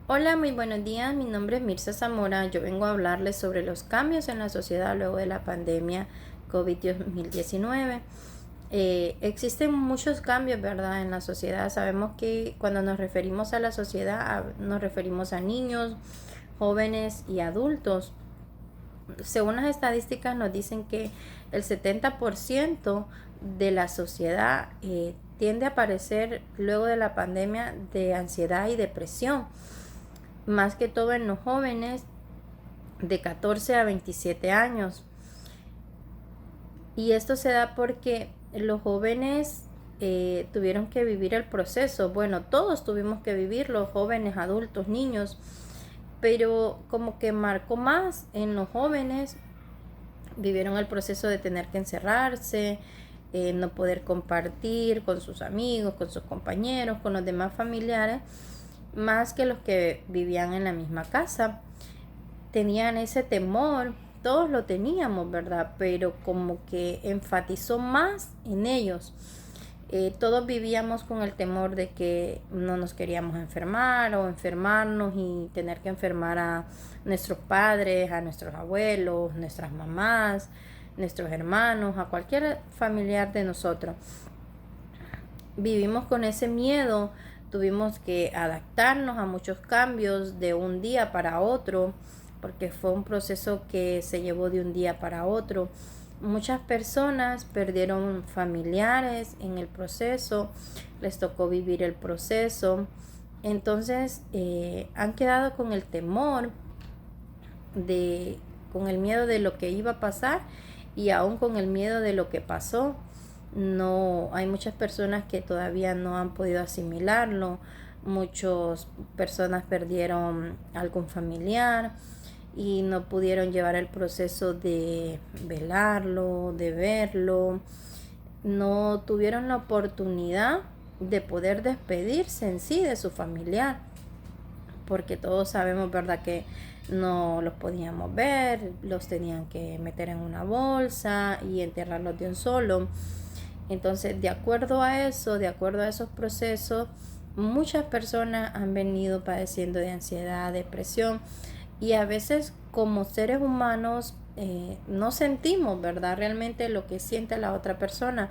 Hola, muy buenos días. Mi nombre es Mirza Zamora. Yo vengo a hablarles sobre los cambios en la sociedad luego de la pandemia COVID-19. Existen muchos cambios, ¿verdad? En la sociedad. Sabemos que cuando nos referimos a la sociedad, nos referimos a niños, jóvenes y adultos. Según las estadísticas nos dicen que el 70% de la sociedad tiende a padecer luego de la pandemia de ansiedad y depresión, más que todo en los jóvenes de 14 a 27 años. Y esto se da porque los jóvenes tuvieron que vivir el proceso. Bueno, todos tuvimos que vivir, los jóvenes, adultos, niños, pero como que marcó más en los jóvenes. Vivieron el proceso de tener que encerrarse, no poder compartir con sus amigos, con sus compañeros, con los demás familiares, más que los que vivían en la misma casa. Tenían ese temor, todos lo teníamos, ¿verdad? Pero como que enfatizó más en ellos. Todos vivíamos con el temor de que no nos queríamos enfermar o enfermarnos y tener que enfermar a nuestros padres, a nuestros abuelos, nuestras mamás, nuestros hermanos, a cualquier familiar de nosotros. Vivimos con ese miedo, tuvimos que adaptarnos a muchos cambios de un día para otro, porque fue un proceso que se llevó de un día para otro. Muchas personas perdieron familiares en el proceso, les tocó vivir el proceso, entonces han quedado con el temor con el miedo de lo que iba a pasar y aún con el miedo de lo que pasó. No, hay muchas personas que todavía no han podido asimilarlo, muchas personas perdieron algún familiar y no pudieron llevar el proceso de velarlo, de verlo, no tuvieron la oportunidad de poder despedirse en sí de su familiar, porque todos sabemos, ¿verdad?, que no los podíamos ver, los tenían que meter en una bolsa y enterrarlos de un solo. Entonces, de acuerdo a eso, de acuerdo a esos procesos, muchas personas han venido padeciendo de ansiedad, depresión, y a veces como seres humanos no sentimos, ¿verdad?, realmente lo que siente la otra persona,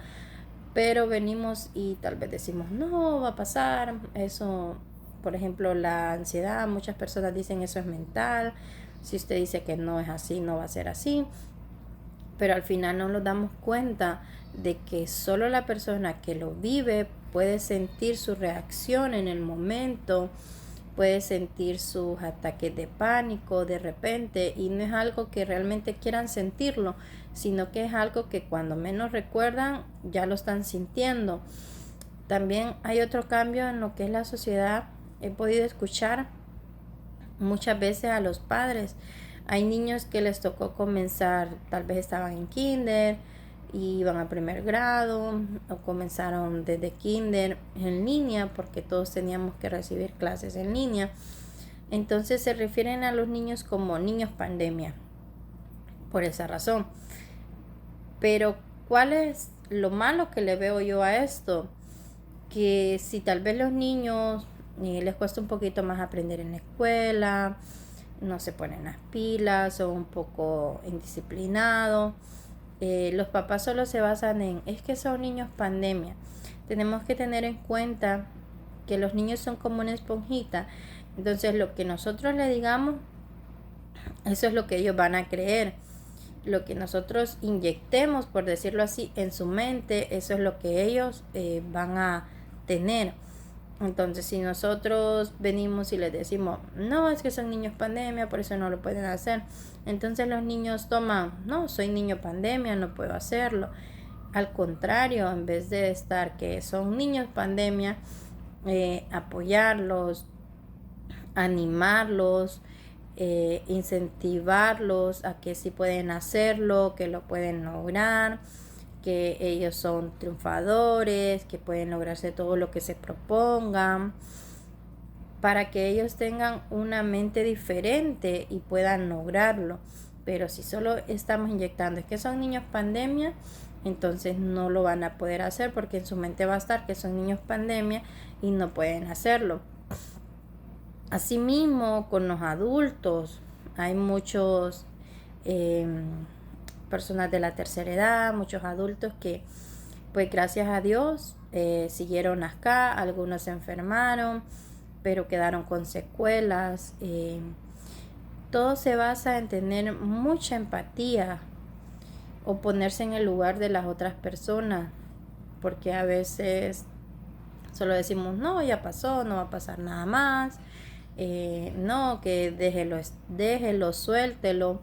pero venimos y tal vez decimos, no, va a pasar, eso, por ejemplo, la ansiedad, muchas personas dicen eso es mental, si usted dice que no es así, no va a ser así, pero al final no nos damos cuenta de que solo la persona que lo vive puede sentir su reacción en el momento, puede sentir sus ataques de pánico de repente, y no es algo que realmente quieran sentirlo, sino que es algo que cuando menos recuerdan ya lo están sintiendo. También hay otro cambio en lo que es la sociedad. He podido escuchar muchas veces a los padres. Hay niños que les tocó comenzar, tal vez estaban en kinder y iban a primer grado, o comenzaron desde kinder en línea porque todos teníamos que recibir clases en línea. Entonces se refieren a los niños como niños pandemia por esa razón. Pero ¿cuál es lo malo que le veo yo a esto? Que si tal vez los niños les cuesta un poquito más aprender en la escuela, no se ponen las pilas o un poco indisciplinados, los papás solo se basan en, es que son niños pandemia. Tenemos que tener en cuenta que los niños son como una esponjita, entonces lo que nosotros le digamos, eso es lo que ellos van a creer. Lo que nosotros inyectemos, por decirlo así, en su mente, eso es lo que ellos van a tener. Entonces, si nosotros venimos y les decimos, no, es que son niños pandemia, por eso no lo pueden hacer, entonces los niños toman, no, soy niño pandemia, no puedo hacerlo. Al contrario, en vez de estar que son niños pandemia, apoyarlos, animarlos, incentivarlos a que sí pueden hacerlo, que lo pueden lograr, que ellos son triunfadores, que pueden lograrse todo lo que se propongan, para que ellos tengan una mente diferente y puedan lograrlo. Pero si solo estamos inyectando es que son niños pandemia, entonces no lo van a poder hacer porque en su mente va a estar que son niños pandemia y no pueden hacerlo. Asimismo, con los adultos, hay muchos personas de la tercera edad, muchos adultos que, pues gracias a Dios, siguieron acá, algunos se enfermaron, pero quedaron con secuelas. Todo se basa en tener mucha empatía o ponerse en el lugar de las otras personas, porque a veces solo decimos, no, ya pasó, no va a pasar nada más, no, que déjelo, suéltelo.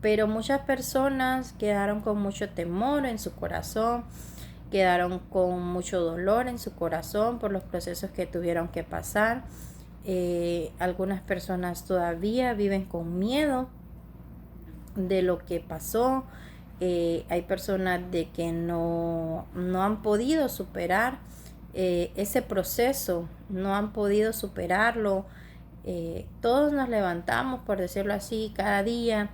Pero muchas personas quedaron con mucho temor en su corazón, quedaron con mucho dolor en su corazón por los procesos que tuvieron que pasar. Algunas personas todavía viven con miedo de lo que pasó. Hay personas de que no han podido superar ese proceso, no han podido superarlo. Todos nos levantamos, por decirlo así, cada día,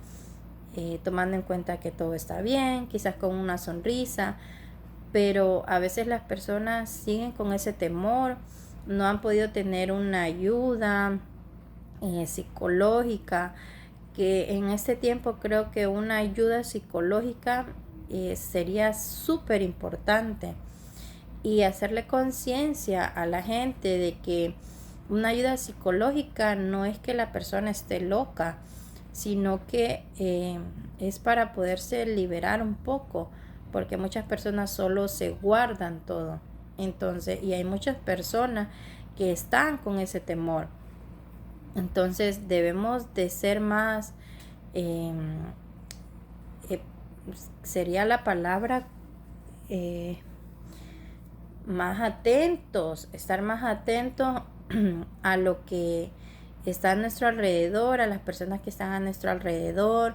tomando en cuenta que todo está bien, quizás con una sonrisa, pero a veces las personas siguen con ese temor, no han podido tener una ayuda psicológica, que en este tiempo creo que una ayuda psicológica sería súper importante, y hacerle conciencia a la gente de que una ayuda psicológica no es que la persona esté loca, sino que es para poderse liberar un poco, porque muchas personas solo se guardan todo. Entonces, y hay muchas personas que están con ese temor. Entonces debemos de ser más, sería la palabra, más atentos, estar más atentos a lo que está a nuestro alrededor, a las personas que están a nuestro alrededor,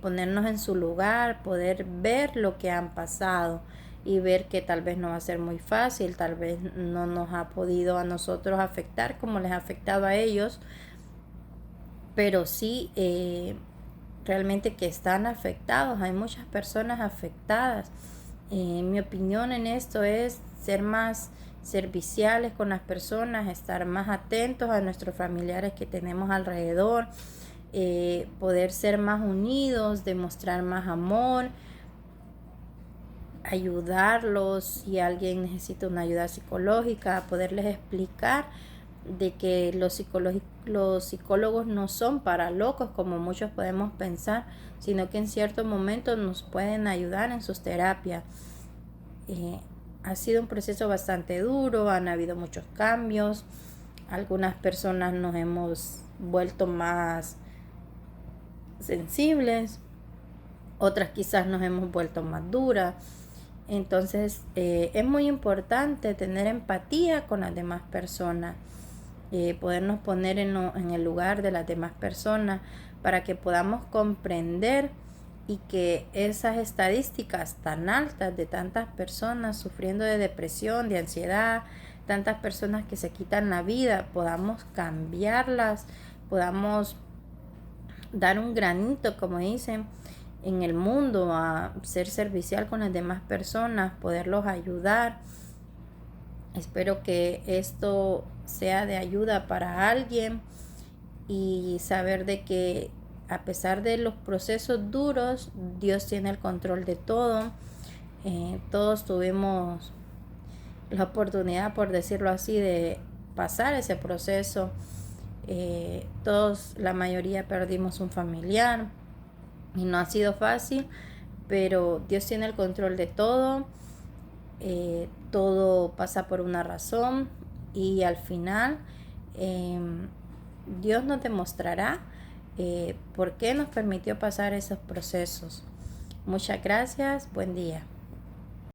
ponernos en su lugar, poder ver lo que han pasado y ver que tal vez no va a ser muy fácil, tal vez no nos ha podido a nosotros afectar como les ha afectado a ellos, pero sí realmente que están afectados, hay muchas personas afectadas. Mi opinión en esto es ser más serviciales con las personas, estar más atentos a nuestros familiares que tenemos alrededor, poder ser más unidos, demostrar más amor, ayudarlos si alguien necesita una ayuda psicológica, poderles explicar de que los psicólogos no son para locos como muchos podemos pensar, sino que en ciertos momentos nos pueden ayudar en sus terapias. Ha sido un proceso bastante duro, han habido muchos cambios, algunas personas nos hemos vuelto más sensibles, otras quizás nos hemos vuelto más duras. Entonces es muy importante tener empatía con las demás personas, podernos poner en el lugar de las demás personas para que podamos comprender, y que esas estadísticas tan altas de tantas personas sufriendo de depresión, de ansiedad, tantas personas que se quitan la vida, podamos cambiarlas, podamos dar un granito, como dicen, en el mundo, a ser servicial con las demás personas, poderlos ayudar. Espero que esto sea de ayuda para alguien, y saber de que a pesar de los procesos duros, Dios tiene el control de todo. Todos tuvimos la oportunidad, por decirlo así, de pasar ese proceso. Todos, la mayoría, perdimos un familiar y no ha sido fácil, pero Dios tiene el control de todo. Todo pasa por una razón, y al final Dios nos demostrará por qué nos permitió pasar esos procesos. Muchas gracias, buen día.